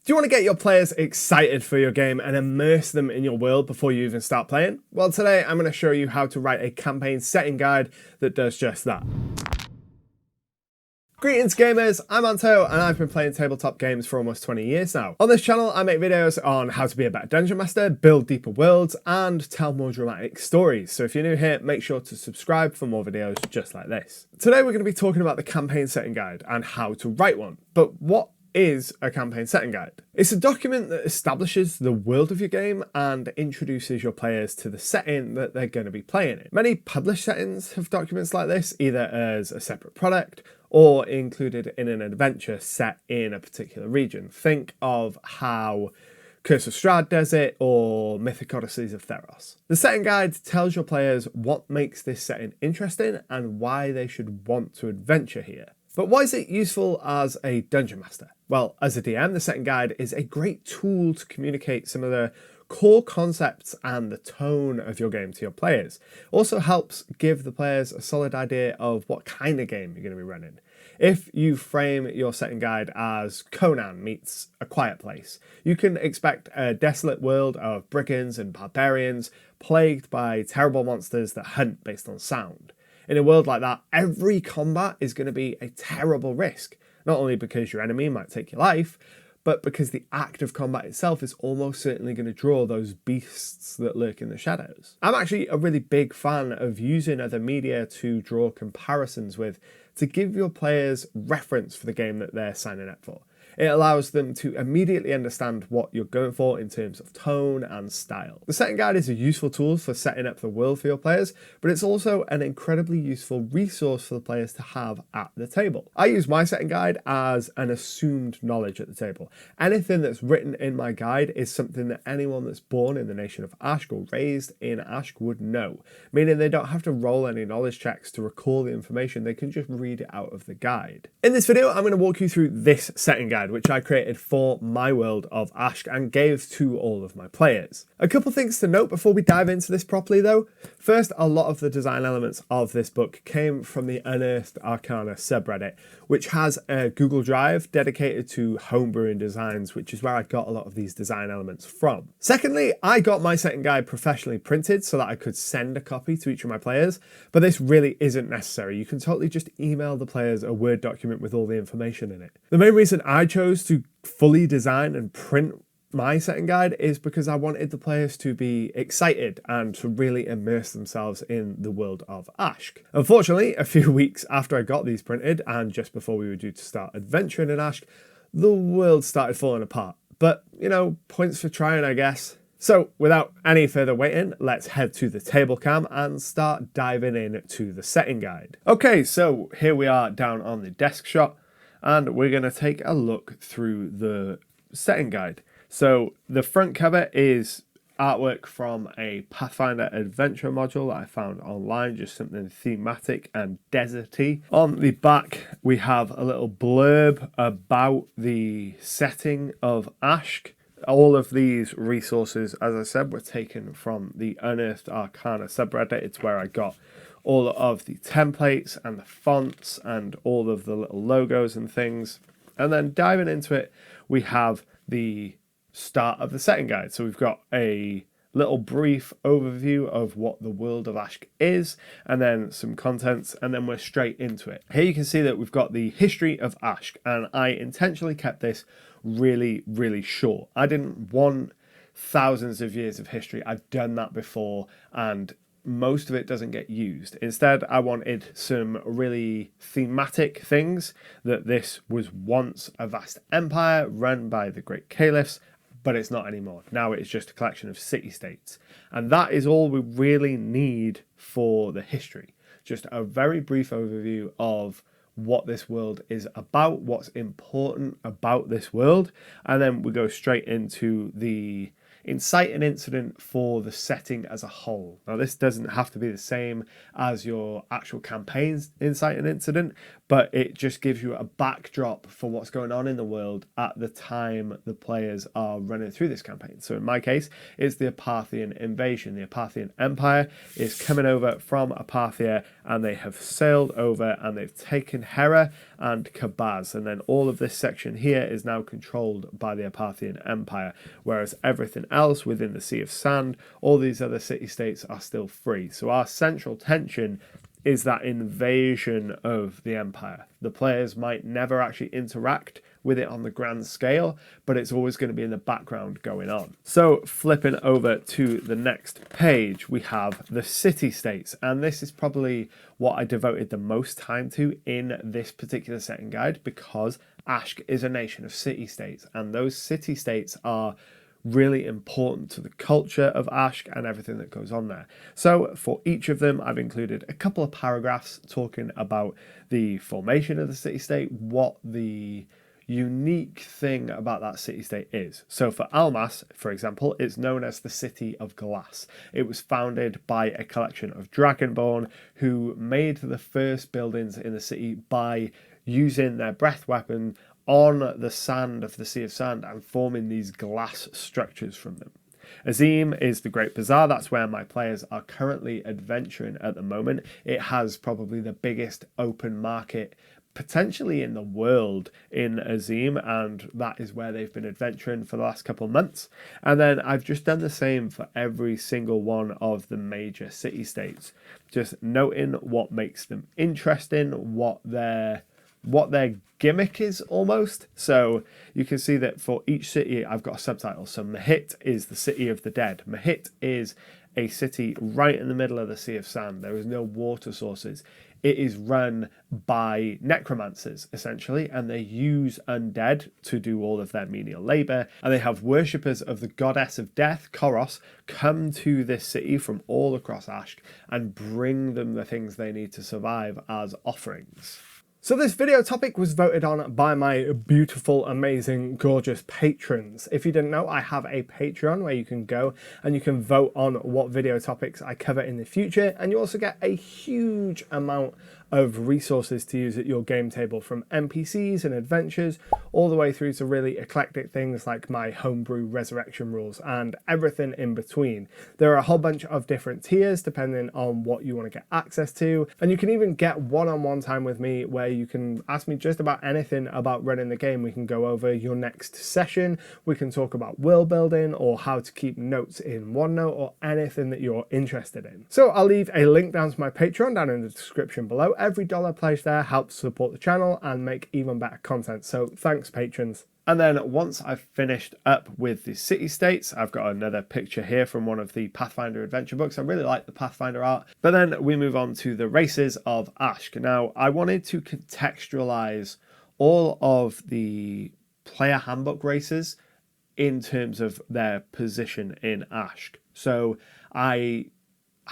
Do you want to get your players excited for your game and immerse them in your world before you even start playing? Well, today I'm going to show you how to write a campaign setting guide that does just that. Greetings gamers, I'm Anto and I've been playing tabletop games for almost 20 years now. On this channel I make videos on how to be a better dungeon master, build deeper worlds and tell more dramatic stories. So if you're new here, make sure to subscribe for more videos just like this. Today we're going to be talking about the campaign setting guide and how to write one. But what is a campaign setting guide? It's a document that establishes the world of your game and introduces your players to the setting that they're going to be playing in. Many published settings have documents like this, either as a separate product or included in an adventure set in a particular region. Think of how Curse of Strahd does it, or Mythic Odysseys of Theros. The setting guide tells your players what makes this setting interesting and why they should want to adventure here. But why is it useful as a dungeon master? Well, as a DM, the setting guide is a great tool to communicate some of the core concepts and the tone of your game to your players. It also helps give the players a solid idea of what kind of game you're going to be running. If you frame your setting guide as Conan meets A Quiet Place, you can expect a desolate world of brigands and barbarians plagued by terrible monsters that hunt based on sound. In a world like that, every combat is going to be a terrible risk, not only because your enemy might take your life, but because the act of combat itself is almost certainly going to draw those beasts that lurk in the shadows. I'm actually a really big fan of using other media to draw comparisons with, to give your players reference for the game that they're signing up for. It allows them to immediately understand what you're going for in terms of tone and style. The setting guide is a useful tool for setting up the world for your players, but it's also an incredibly useful resource for the players to have at the table. I use my setting guide as an assumed knowledge at the table. Anything that's written in my guide is something that anyone that's born in the nation of Ashk or raised in Ashk would know, meaning they don't have to roll any knowledge checks to recall the information, they can just read it out of the guide. In this video, I'm going to walk you through this setting guide, which I created for my world of Ashk and gave to all of my players. A couple things to note before we dive into this properly though. First, a lot of the design elements of this book came from the Unearthed Arcana subreddit, which has a Google Drive dedicated to homebrewing designs, which is where I got a lot of these design elements from. Secondly, I got my setting guide professionally printed so that I could send a copy to each of my players, but this really isn't necessary. You can totally just email the players a Word document with all the information in it. The main reason I chose to fully design and print my setting guide is because I wanted the players to be excited and to really immerse themselves in the world of Ashk. Unfortunately, a few weeks after I got these printed and just before we were due to start adventuring in Ashk, the world started falling apart. But, you know, points for trying, I guess. So without any further waiting, let's head to the table cam and start diving into the setting guide. Okay, so here we are down on the desk shot and we're going to take a look through the setting guide. So the front cover is artwork from a Pathfinder adventure module that I found online, just something thematic and deserty. On the back, we have a little blurb about the setting of Ashk. All of these resources, as I said, were taken from the Unearthed Arcana subreddit. It's where I got all of the templates and the fonts and all of the little logos and things. And then diving into it, we have the start of the setting guide. So we've got a little brief overview of what the world of Ashk is, and then some contents, and then we're straight into it. Here you can see that we've got the history of Ashk, and I intentionally kept this really short. I didn't want thousands of years of history. I've done that before, and most of it doesn't get used. Instead, I wanted some really thematic things, that this was once a vast empire run by the great caliphs, but it's not anymore. Now it's just a collection of city-states. And that is all we really need for the history. Just a very brief overview of what this world is about, what's important about this world, and then we go straight into the inciting incident for the setting as a whole. Now this doesn't have to be the same as your actual campaign's inciting incident, but it just gives you a backdrop for what's going on in the world at the time the players are running through this campaign. So in my case, it's the Parthian invasion. The Parthian Empire is coming over from Parthia, and they have sailed over and they've taken Hera and Kabaz, and then all of this section here is now controlled by the Parthian Empire, whereas everything else within the Sea of Sand, all these other city-states are still free. So our central tension is that invasion of the empire. The players might never actually interact with it on the grand scale, but it's always going to be in the background going on. So flipping over to the next page, we have the city-states, and this is probably what I devoted the most time to in this particular setting guide, because Ashk is a nation of city-states, and those city-states are really important to the culture of Ashk and everything that goes on there. So for each of them, I've included a couple of paragraphs talking about the formation of the city-state, what the unique thing about that city-state is. So for Almas, for example, it's known as the City of Glass. It was founded by a collection of Dragonborn who made the first buildings in the city by using their breath weapon on the sand of the Sea of Sand and forming these glass structures from them. Azim is the Great Bazaar. That's where my players are currently adventuring at the moment. It has probably the biggest open market potentially in the world in Azim, and that is where they've been adventuring for the last couple of months. And then I've just done the same for every single one of the major city-states, just noting what makes them interesting, what their gimmick is almost. So you can see that for each city I've got a subtitle. So Mahit is the city of the dead. Mahit is a city right in the middle of the Sea of Sand. There is no water sources. It is run by necromancers, essentially, and they use undead to do all of their menial labour. And they have worshippers of the goddess of death, Koros, come to this city from all across Ashk and bring them the things they need to survive as offerings. So this video topic was voted on by my beautiful, amazing, gorgeous patrons. If you didn't know, I have a Patreon where you can go and you can vote on what video topics I cover in the future, and you also get a huge amount of resources to use at your game table, from NPCs and adventures all the way through to really eclectic things like my homebrew resurrection rules and everything in between. There are a whole bunch of different tiers depending on what you want to get access to, and you can even get one-on-one time with me where you can ask me just about anything about running the game. We can go over your next session, we can talk about world building or how to keep notes in OneNote or anything that you're interested in. So I'll leave a link down to my Patreon down in the description below. Every dollar pledged there helps support the channel and make even better content, so thanks patrons. And then once I've finished up with the city-states, I've got another picture here from one of the Pathfinder adventure books. I really like the Pathfinder art. But then we move on to the races of Ashk. Now, I wanted to contextualize all of the player handbook races in terms of their position in Ashk. So I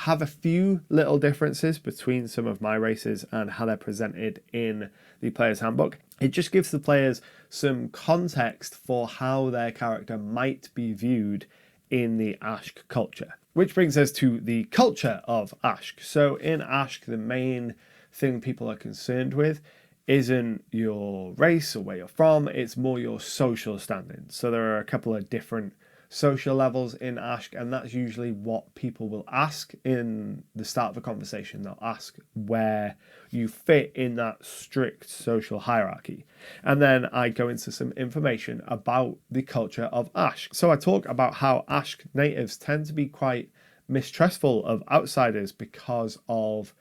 have a few little differences between some of my races and how they're presented in the player's handbook. It just gives the players some context for how their character might be viewed in the Ashk culture. Which brings us to the culture of Ashk. So in Ashk, the main thing people are concerned with isn't your race or where you're from, it's more your social standing. So there are a couple of different social levels in Ashk, and that's usually what people will ask in the start of a conversation. They'll ask where you fit in that strict social hierarchy. And then I go into some information about the culture of Ashk. So I talk about how Ashk natives tend to be quite mistrustful of outsiders because of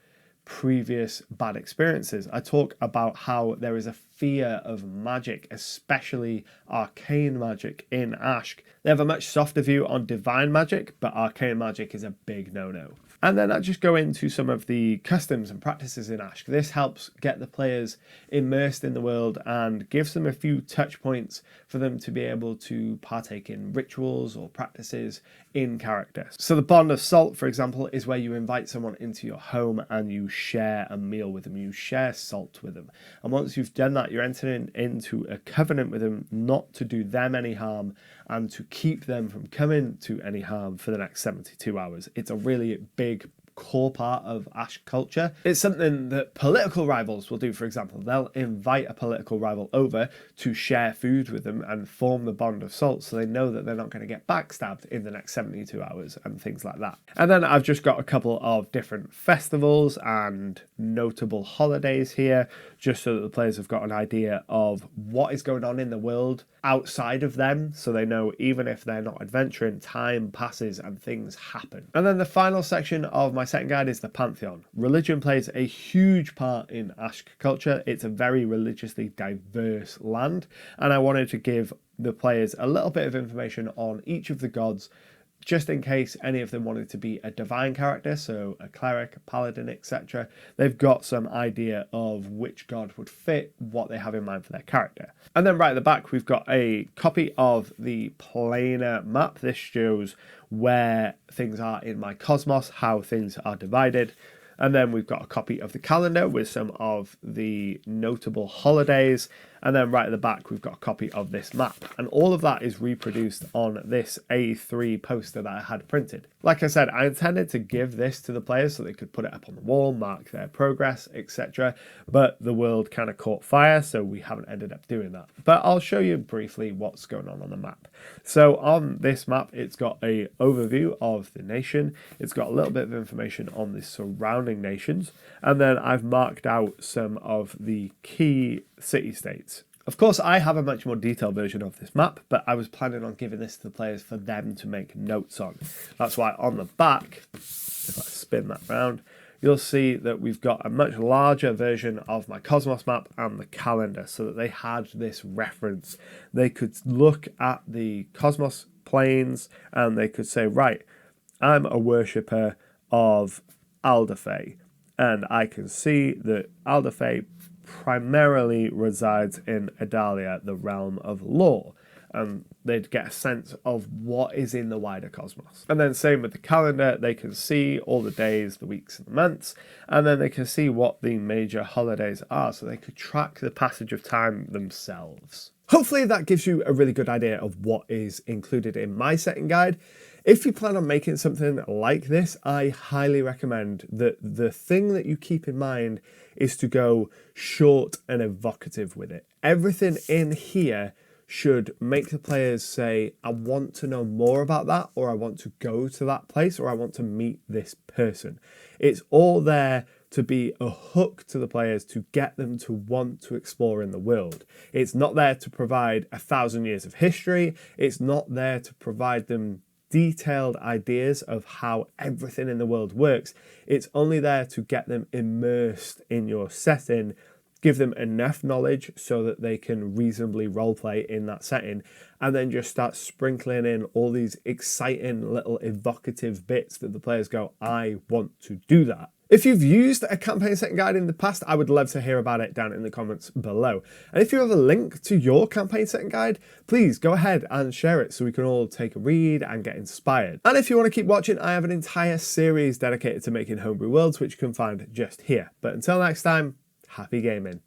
previous bad experiences. I talk about how there is a fear of magic, especially arcane magic in Ashk. They have a much softer view on divine magic, but arcane magic is a big no-no. And then I just go into some of the customs and practices in Ashk. This helps get the players immersed in the world and gives them a few touch points for them to be able to partake in rituals or practices in character. So the Bond of Salt, for example, is where you invite someone into your home and you share a meal with them. You share salt with them. And once you've done that, you're entering into a covenant with them not to do them any harm and to keep them from coming to any harm for the next 72 hours. It's a really big core part of Ash culture. It's something that political rivals will do, for example. They'll invite a political rival over to share food with them and form the bond of salt, so they know that they're not going to get backstabbed in the next 72 hours and things like that. And then I've just got a couple of different festivals and notable holidays here, just so that the players have got an idea of what is going on in the world outside of them, so they know even if they're not adventuring, time passes and things happen. And then the final section of my setting guide is the Pantheon. Religion plays a huge part in Ash culture. It's a very religiously diverse land, and I wanted to give the players a little bit of information on each of the gods, just in case any of them wanted to be a divine character, so a cleric, a paladin, etc. They've got some idea of which god would fit what they have in mind for their character. And then right at the back, we've got a copy of the planar map. This shows where things are in my cosmos, how things are divided. And then we've got a copy of the calendar with some of the notable holidays. And then right at the back, we've got a copy of this map. And all of that is reproduced on this A3 poster that I had printed. Like I said, I intended to give this to the players so they could put it up on the wall, mark their progress, etc. But the world kind of caught fire, so we haven't ended up doing that. But I'll show you briefly what's going on the map. So on this map, it's got an overview of the nation. It's got a little bit of information on the surrounding nations. And then I've marked out some of the key city-states. Of course, I have a much more detailed version of this map, but I was planning on giving this to the players for them to make notes on. That's why on the back, if I spin that round, you'll see that we've got a much larger version of my Cosmos map and the calendar, so that they had this reference. They could look at the Cosmos planes and they could say, right, I'm a worshipper of Alderfey, and I can see that Alderfey primarily resides in Adalia, the realm of law, and they'd get a sense of what is in the wider cosmos. And then same with the calendar, they can see all the days, the weeks and the months, and then they can see what the major holidays are, so they could track the passage of time themselves. Hopefully that gives you a really good idea of what is included in my setting guide. If you plan on making something like this, I highly recommend that the thing that you keep in mind is to go short and evocative with it. Everything in here should make the players say, I want to know more about that, or I want to go to that place, or I want to meet this person. It's all there to be a hook to the players to get them to want to explore in the world. It's not there to provide 1,000 years of history. It's not there to provide them detailed ideas of how everything in the world works. It's only there to get them immersed in your setting, give them enough knowledge so that they can reasonably roleplay in that setting, and then just start sprinkling in all these exciting little evocative bits that the players go, I want to do that. If you've used a campaign setting guide in the past, I would love to hear about it down in the comments below. And if you have a link to your campaign setting guide, please go ahead and share it so we can all take a read and get inspired. And if you want to keep watching, I have an entire series dedicated to making homebrew worlds, which you can find just here. But until next time, happy gaming.